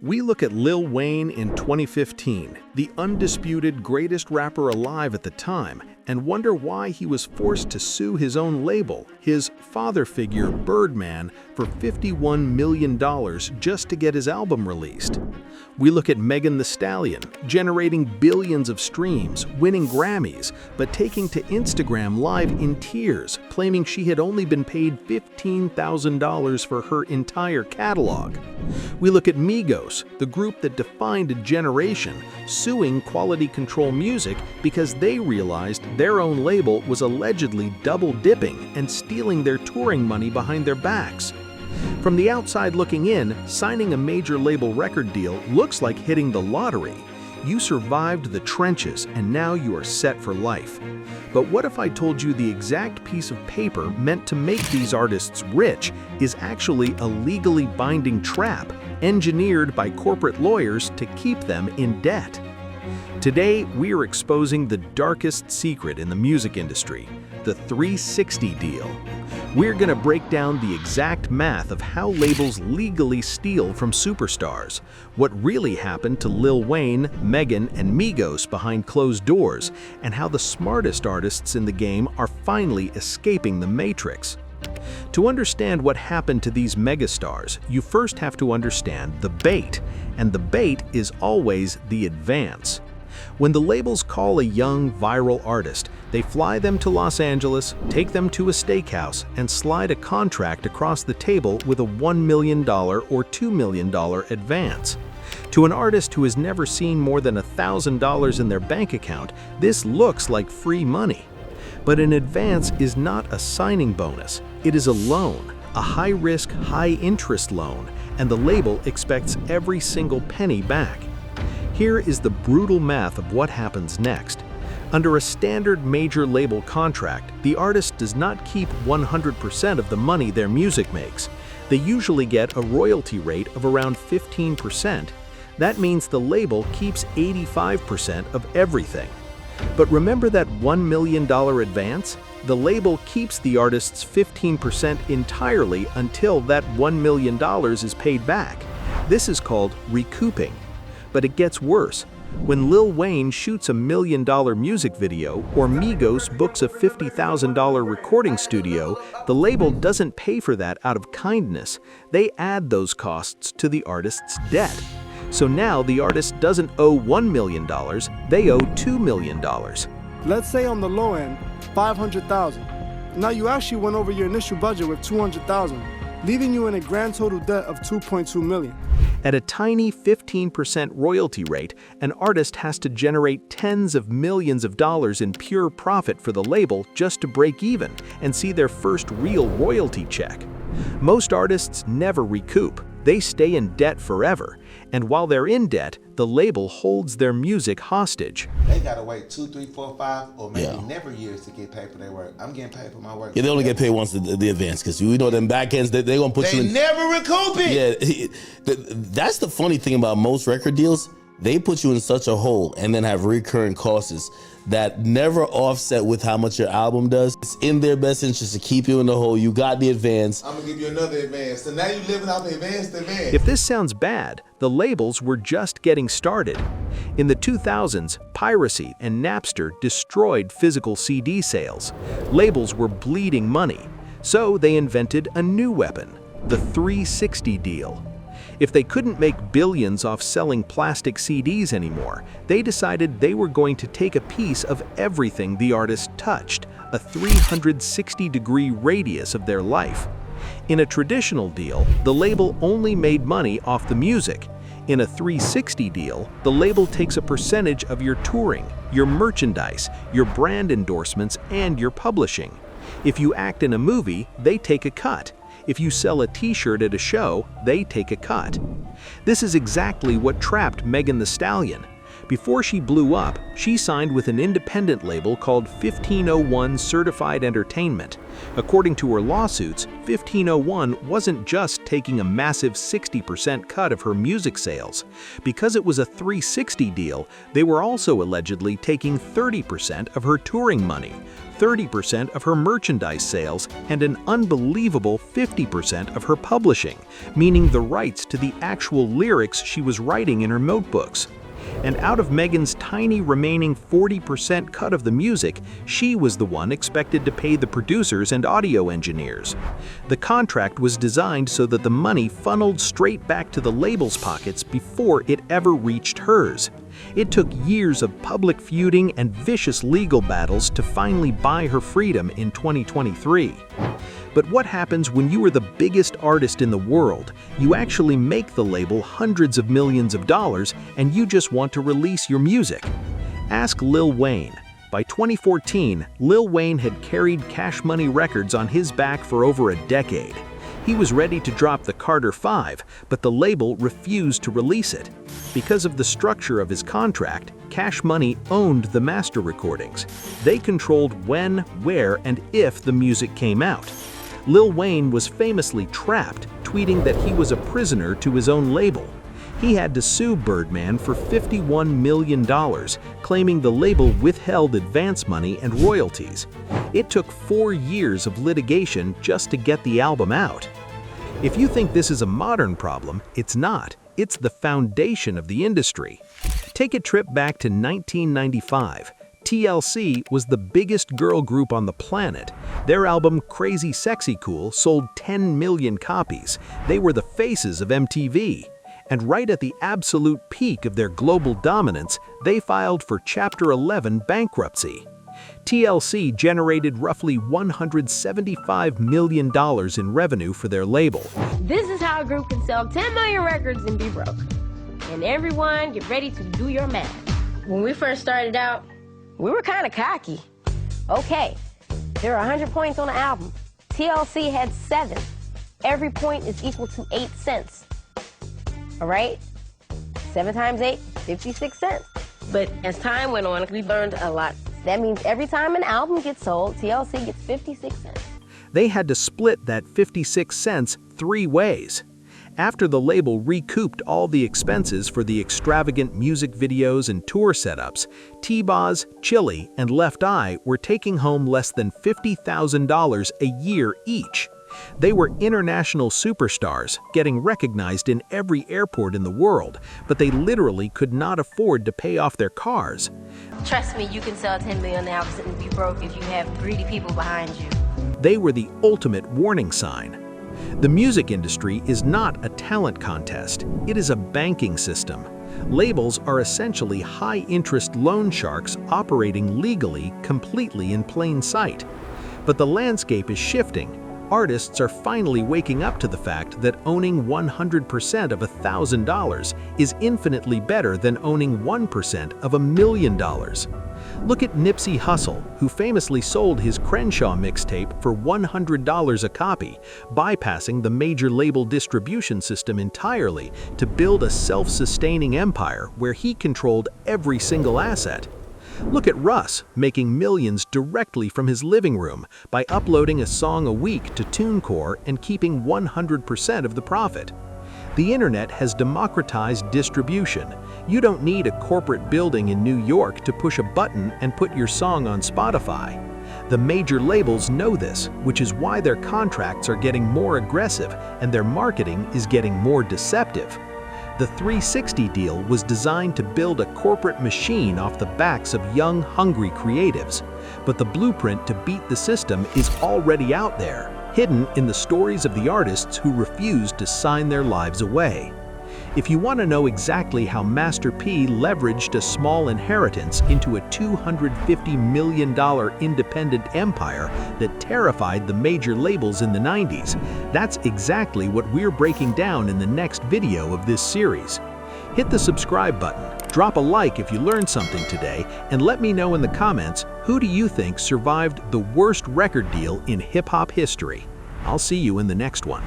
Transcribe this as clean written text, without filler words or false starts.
We look at Lil Wayne in 2015, the undisputed greatest rapper alive at the time, and wonder why he was forced to sue his own label, his father figure Birdman, for $51 million just to get his album released. We look at Megan Thee Stallion, generating billions of streams, winning Grammys, but taking to Instagram Live in tears, claiming she had only been paid $15,000 for her entire catalog. We look at Migos, the group that defined a generation, suing Quality Control Music because they realized their own label was allegedly double-dipping and stealing their touring money behind their backs. From the outside looking in, signing a major label record deal looks like hitting the lottery. You survived the trenches and now you are set for life. But what if I told you the exact piece of paper meant to make these artists rich is actually a legally binding trap engineered by corporate lawyers to keep them in debt? Today, we are exposing the darkest secret in the music industry, the 360 deal. We're going to break down the exact math of how labels legally steal from superstars, what really happened to Lil Wayne, Megan, and Migos behind closed doors, and how the smartest artists in the game are finally escaping the matrix. To understand what happened to these megastars, you first have to understand the bait, and the bait is always the advance. When the labels call a young, viral artist, they fly them to Los Angeles, take them to a steakhouse, and slide a contract across the table with a $1 million or $2 million advance. To an artist who has never seen more than $1,000 in their bank account, this looks like free money. But an advance is not a signing bonus. It is a loan, a high-risk, high-interest loan, and the label expects every single penny back. Here is the brutal math of what happens next. Under a standard major label contract, the artist does not keep 100% of the money their music makes. They usually get a royalty rate of around 15%. That means the label keeps 85% of everything. But remember that $1 million advance? The label keeps the artist's 15% entirely until that $1 million is paid back. This is called recouping. But it gets worse. When Lil Wayne shoots a $1 million music video or Migos books a $50,000 recording studio, the label doesn't pay for that out of kindness. They add those costs to the artist's debt. So now the artist doesn't owe $1 million, they owe $2 million. Let's say on the low end, $500,000. Now you actually went over your initial budget with $200,000, leaving you in a grand total debt of $2.2 million. At a tiny 15% royalty rate, an artist has to generate tens of millions of dollars in pure profit for the label just to break even and see their first real royalty check. Most artists never recoup. They stay in debt forever. And while they're in debt, the label holds their music hostage. They gotta wait 2, 3, 4, 5, or maybe never years to get paid for their work. I'm getting paid for my work. Yeah, they only get paid once the advance, because we know them back ends, they're gonna put you in. They never recoup it. Yeah, that's the funny thing about most record deals. They put you in such a hole and then have recurring costs that never offset with how much your album does. It's in their best interest to keep you in the hole. You got the advance. I'm gonna give you another advance. So now you're living off the advance. If this sounds bad, the labels were just getting started. In the 2000s, piracy and Napster destroyed physical CD sales. Labels were bleeding money. So they invented a new weapon, the 360 deal. If they couldn't make billions off selling plastic CDs anymore, they decided they were going to take a piece of everything the artist touched, a 360-degree radius of their life. In a traditional deal, the label only made money off the music. In a 360 deal, the label takes a percentage of your touring, your merchandise, your brand endorsements, and your publishing. If you act in a movie, they take a cut. If you sell a t-shirt at a show, they take a cut. This is exactly what trapped Megan Thee Stallion. Before she blew up, she signed with an independent label called 1501 Certified Entertainment. According to her lawsuits, 1501 wasn't just taking a massive 60% cut of her music sales. Because it was a 360 deal, they were also allegedly taking 30% of her touring money, 30% of her merchandise sales, and an unbelievable 50% of her publishing, meaning the rights to the actual lyrics she was writing in her notebooks. And out of Megan's tiny remaining 40% cut of the music, she was the one expected to pay the producers and audio engineers. The contract was designed so that the money funneled straight back to the label's pockets before it ever reached hers. It took years of public feuding and vicious legal battles to finally buy her freedom in 2023. But what happens when you are the biggest artist in the world? You actually make the label hundreds of millions of dollars and you just want to release your music. Ask Lil Wayne. By 2014, Lil Wayne had carried Cash Money Records on his back for over a decade. He was ready to drop the Carter 5, but the label refused to release it. Because of the structure of his contract, Cash Money owned the master recordings. They controlled when, where, and if the music came out. Lil Wayne was famously trapped, tweeting that he was a prisoner to his own label. He had to sue Birdman for $51 million, claiming the label withheld advance money and royalties. It took 4 years of litigation just to get the album out. If you think this is a modern problem, it's not. It's the foundation of the industry. Take a trip back to 1995. TLC was the biggest girl group on the planet. Their album Crazy Sexy Cool sold 10 million copies. They were the faces of MTV. And right at the absolute peak of their global dominance, they filed for Chapter 11 bankruptcy. TLC generated roughly $175 million in revenue for their label. This is how a group can sell 10 million records and be broke. And everyone, get ready to do your math. When we first started out, we were kind of cocky. Okay, there are 100 points on the album. TLC had 7. Every point is equal to 8 cents. All right? 7 times 8, 56 cents. But as time went on, we learned a lot. That means every time an album gets sold, TLC gets 56 cents. They had to split that 56 cents 3 ways. After the label recouped all the expenses for the extravagant music videos and tour setups, T-Boz, Chili, and Left Eye were taking home less than $50,000 a year each. They were international superstars, getting recognized in every airport in the world, but they literally could not afford to pay off their cars. Trust me, you can sell 10 million albums and be broke if you have greedy people behind you. They were the ultimate warning sign. The music industry is not a talent contest, it is a banking system. Labels are essentially high-interest loan sharks operating legally, completely in plain sight. But the landscape is shifting. Artists are finally waking up to the fact that owning 100% of $1,000 is infinitely better than owning 1% of $1 million. Look at Nipsey Hussle, who famously sold his Crenshaw mixtape for $100 a copy, bypassing the major label distribution system entirely to build a self-sustaining empire where he controlled every single asset. Look at Russ, making millions directly from his living room by uploading a song a week to TuneCore and keeping 100% of the profit. The internet has democratized distribution. You don't need a corporate building in New York to push a button and put your song on Spotify. The major labels know this, which is why their contracts are getting more aggressive and their marketing is getting more deceptive. The 360 deal was designed to build a corporate machine off the backs of young, hungry creatives. But the blueprint to beat the system is already out there, hidden in the stories of the artists who refused to sign their lives away. If you want to know exactly how Master P leveraged a small inheritance into a $250 million independent empire that terrified the major labels in the 90s, that's exactly what we're breaking down in the next video of this series. Hit the subscribe button, drop a like if you learned something today, and let me know in the comments, who do you think survived the worst record deal in hip-hop history? I'll see you in the next one.